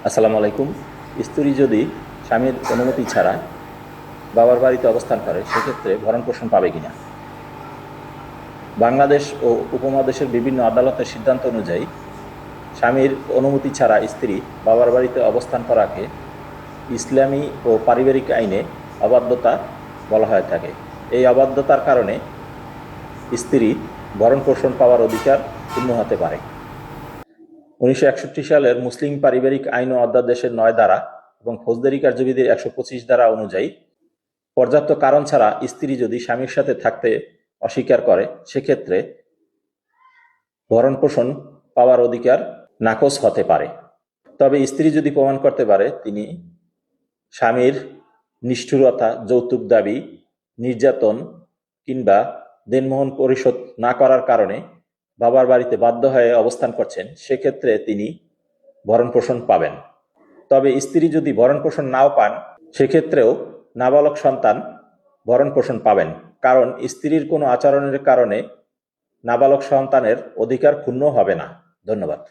আসসালামু আলাইকুম। স্ত্রী যদি স্বামীর অনুমতি ছাড়া বাবার বাড়িতে অবস্থান করে সেক্ষেত্রে ভরণ পোষণ পাবে কিনা। বাংলাদেশ ও উপমহাদেশের বিভিন্ন আদালতের সিদ্ধান্ত অনুযায়ী স্বামীর অনুমতি ছাড়া স্ত্রী বাবার বাড়িতে অবস্থান করাকে ইসলামী ও পারিবারিক আইনে অবাধ্যতা বলা হয়ে থাকে। এই অবাধ্যতার কারণে স্ত্রী ভরণ পোষণ পাওয়ার অধিকার ক্ষুণ্ণ হতে পারে। 1961 সালের মুসলিম পারিবারিক আইন ও অধ্যাদেশের 9 ধারা এবং ফৌজদারি কার্যবিধির 125 ধারা অনুযায়ী পর্যাপ্ত কারণ ছাড়া স্ত্রী যদি স্বামীর সাথে থাকতে অস্বীকার করে সেক্ষেত্রে ভরণ পোষণ পাওয়ার অধিকার নাকচ হতে পারে। তবে স্ত্রী যদি প্রমাণ করতে পারে তিনি স্বামীর নিষ্ঠুরতা, যৌতুক দাবি, নির্যাতন কিংবা দেনমোহর পরিশোধ না করার কারণে বাবার বাড়িতে বাধ্য হয়ে অবস্থান করছেন সেক্ষেত্রে তিনি ভরণ পোষণ পাবেন। তবে স্ত্রী যদি ভরণ পোষণ নাও পান সেক্ষেত্রেও নাবালক সন্তান ভরণ পোষণ পাবেন, কারণ স্ত্রীর কোনো আচরণের কারণে নাবালক সন্তানের অধিকার ক্ষুণ্ণ হবে না। ধন্যবাদ।